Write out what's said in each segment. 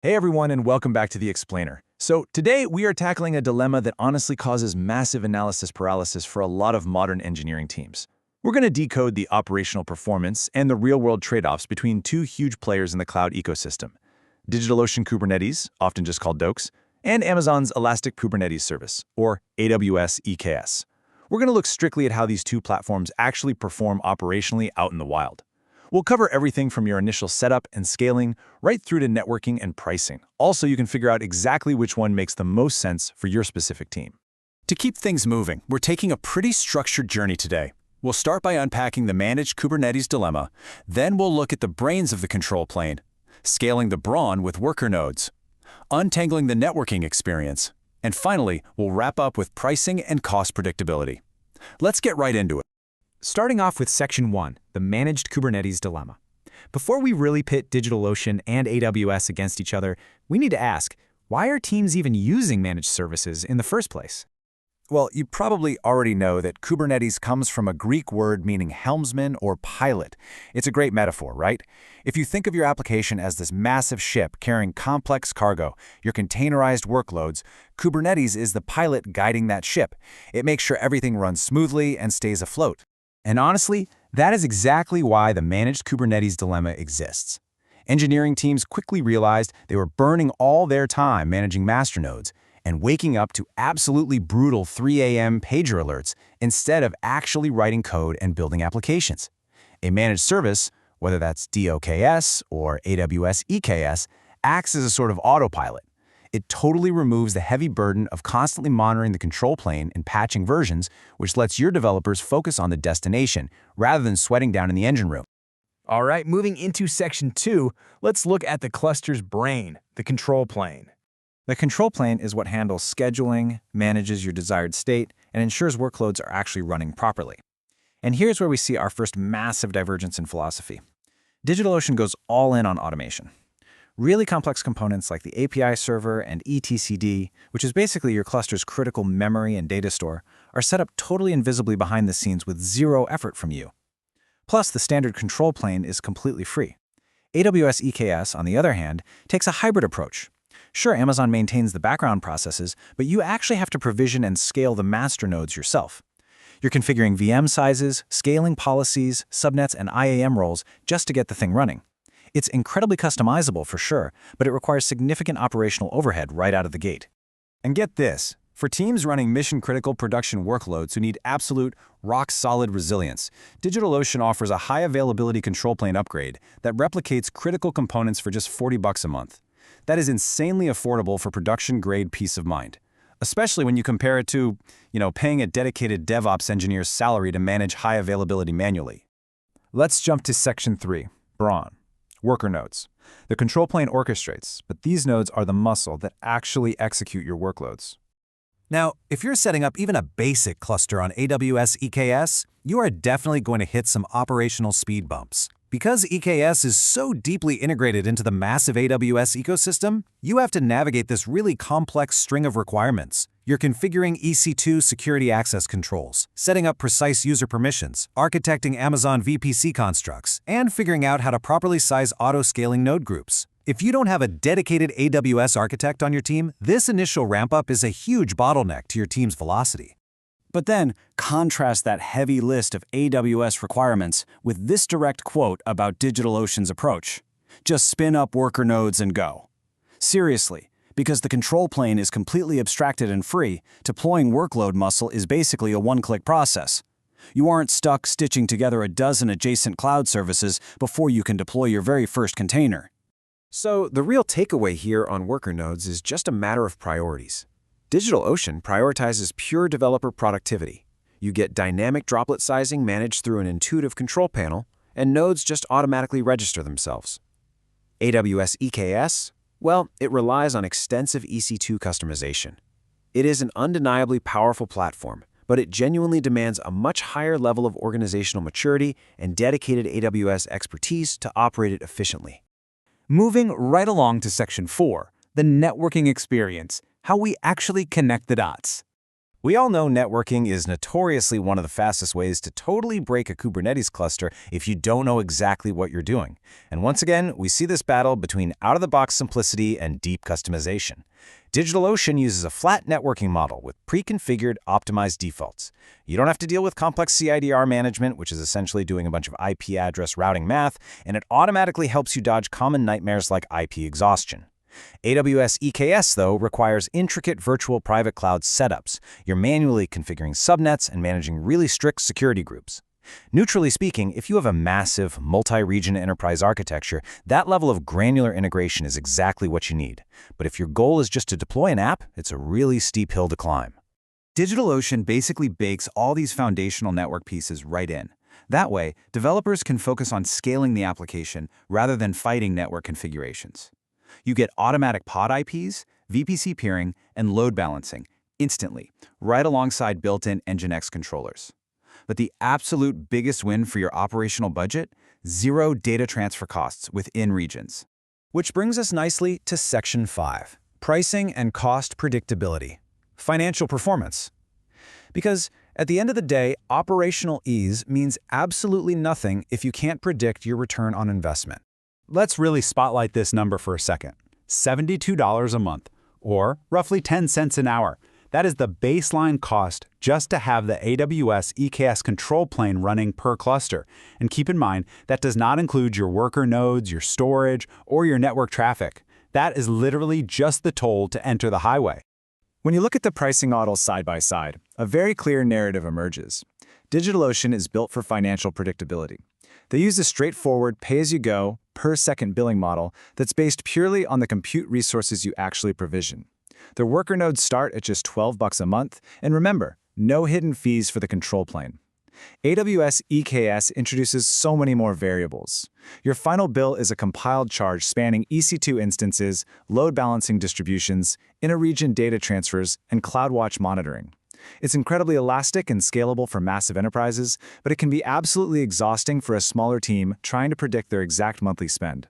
Hey everyone, and welcome back to The Explainer. So today we are tackling a dilemma that honestly causes massive analysis paralysis for a lot of modern engineering teams. We're going to decode the operational performance and the real-world trade-offs between two huge players in the cloud ecosystem: DigitalOcean Kubernetes, often just called DOKS, and Amazon's Elastic Kubernetes Service, or AWS EKS. We're going to look strictly at how these two platforms actually perform operationally out in the wild. We'll cover everything from your initial setup and scaling right through to networking and pricing. Also, you can figure out exactly which one makes the most sense for your specific team. To keep things moving, we're taking a pretty structured journey today. We'll start by unpacking the managed Kubernetes dilemma, then we'll look at the brains of the control plane, scaling the brawn with worker nodes, untangling the networking experience, and finally, we'll wrap up with pricing and cost predictability. Let's get right into it. Starting off with Section 1, the Managed Kubernetes Dilemma. Before we really pit DigitalOcean and AWS against each other, we need to ask, why are teams even using managed services in the first place? Well, you probably already know that Kubernetes comes from a Greek word meaning helmsman or pilot. It's a great metaphor, right? If you think of your application as this massive ship carrying complex cargo, your containerized workloads, Kubernetes is the pilot guiding that ship. It makes sure everything runs smoothly and stays afloat. And honestly, that is exactly why the Managed Kubernetes Dilemma exists. Engineering teams quickly realized they were burning all their time managing masternodes and waking up to absolutely brutal 3 a.m. pager alerts instead of actually writing code and building applications. A managed service, whether that's DOKS or AWS EKS, acts as a sort of autopilot. It totally removes the heavy burden of constantly monitoring the control plane and patching versions, which lets your developers focus on the destination rather than sweating down in the engine room. All right, moving into Section 2, let's look at the cluster's brain, the control plane. The control plane is what handles scheduling, manages your desired state, and ensures workloads are actually running properly. And here's where we see our first massive divergence in philosophy. DigitalOcean goes all in on automation. Really complex components like the API server and etcd, which is basically your cluster's critical memory and data store, are set up totally invisibly behind the scenes with zero effort from you. Plus, the standard control plane is completely free. AWS EKS, on the other hand, takes a hybrid approach. Sure, Amazon maintains the background processes, but you actually have to provision and scale the master nodes yourself. You're configuring VM sizes, scaling policies, subnets, and IAM roles just to get the thing running. It's incredibly customizable for sure, but it requires significant operational overhead right out of the gate. And get this, for teams running mission-critical production workloads who need absolute, rock-solid resilience, DigitalOcean offers a high-availability control plane upgrade that replicates critical components for just $40 a month. That is insanely affordable for production-grade peace of mind, especially when you compare it to, paying a dedicated DevOps engineer's salary to manage high availability manually. Let's jump to Section 3, Brawn. Worker nodes. The control plane orchestrates, but these nodes are the muscle that actually execute your workloads. Now, if you're setting up even a basic cluster on AWS EKS, you are definitely going to hit some operational speed bumps. Because EKS is so deeply integrated into the massive AWS ecosystem, you have to navigate this really complex string of requirements. You're configuring EC2 security access controls, setting up precise user permissions, architecting Amazon VPC constructs, and figuring out how to properly size auto-scaling node groups. If you don't have a dedicated AWS architect on your team, this initial ramp-up is a huge bottleneck to your team's velocity. But then, contrast that heavy list of AWS requirements with this direct quote about DigitalOcean's approach. Just spin up worker nodes and go. Seriously, because the control plane is completely abstracted and free, deploying workload muscle is basically a one-click process. You aren't stuck stitching together a dozen adjacent cloud services before you can deploy your very first container. So the real takeaway here on worker nodes is just a matter of priorities. DigitalOcean prioritizes pure developer productivity. You get dynamic droplet sizing managed through an intuitive control panel, and nodes just automatically register themselves. AWS EKS, well, it relies on extensive EC2 customization. It is an undeniably powerful platform, but it genuinely demands a much higher level of organizational maturity and dedicated AWS expertise to operate it efficiently. Moving right along to Section 4, the networking experience, how we actually connect the dots. We all know networking is notoriously one of the fastest ways to totally break a Kubernetes cluster if you don't know exactly what you're doing. And once again, we see this battle between out-of-the-box simplicity and deep customization. DigitalOcean uses a flat networking model with pre-configured, optimized defaults. You don't have to deal with complex CIDR management, which is essentially doing a bunch of IP address routing math, and it automatically helps you dodge common nightmares like IP exhaustion. AWS EKS, though, requires intricate virtual private cloud setups. You're manually configuring subnets and managing really strict security groups. Neutrally speaking, if you have a massive, multi-region enterprise architecture, that level of granular integration is exactly what you need. But if your goal is just to deploy an app, it's a really steep hill to climb. DigitalOcean basically bakes all these foundational network pieces right in. That way, developers can focus on scaling the application rather than fighting network configurations. You get automatic pod IPs, VPC peering, and load balancing instantly, right alongside built-in Nginx controllers. But the absolute biggest win for your operational budget? Zero data transfer costs within regions. Which brings us nicely to Section 5, Pricing and Cost Predictability, Financial Performance. Because at the end of the day, operational ease means absolutely nothing if you can't predict your return on investment. Let's really spotlight this number for a second. $72 a month, or roughly 10 cents an hour. That is the baseline cost just to have the AWS EKS control plane running per cluster. And keep in mind, that does not include your worker nodes, your storage, or your network traffic. That is literally just the toll to enter the highway. When you look at the pricing models side by side, a very clear narrative emerges. DigitalOcean is built for financial predictability. They use a straightforward pay-as-you-go, per-second billing model that's based purely on the compute resources you actually provision. Their worker nodes start at just $12 a month, and remember, no hidden fees for the control plane. AWS EKS introduces so many more variables. Your final bill is a compiled charge spanning EC2 instances, load balancing distributions, inter-region data transfers, and CloudWatch monitoring. It's incredibly elastic and scalable for massive enterprises, but it can be absolutely exhausting for a smaller team trying to predict their exact monthly spend.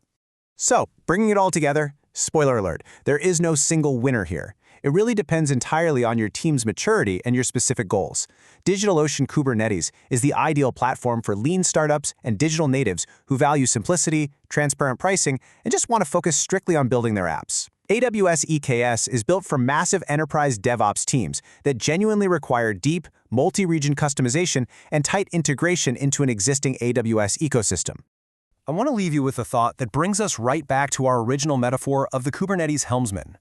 So, bringing it all together, spoiler alert, there is no single winner here. It really depends entirely on your team's maturity and your specific goals. DigitalOcean Kubernetes is the ideal platform for lean startups and digital natives who value simplicity, transparent pricing, and just want to focus strictly on building their apps. AWS EKS is built for massive enterprise DevOps teams that genuinely require deep, multi-region customization and tight integration into an existing AWS ecosystem. I want to leave you with a thought that brings us right back to our original metaphor of the Kubernetes helmsman.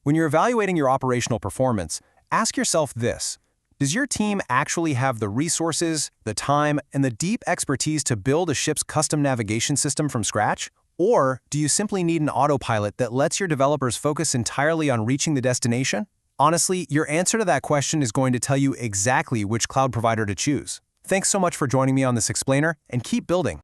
When you're evaluating your operational performance, ask yourself this: does your team actually have the resources, the time, and the deep expertise to build a ship's custom navigation system from scratch? Or do you simply need an autopilot that lets your developers focus entirely on reaching the destination? Honestly, your answer to that question is going to tell you exactly which cloud provider to choose. Thanks so much for joining me on this explainer, and keep building.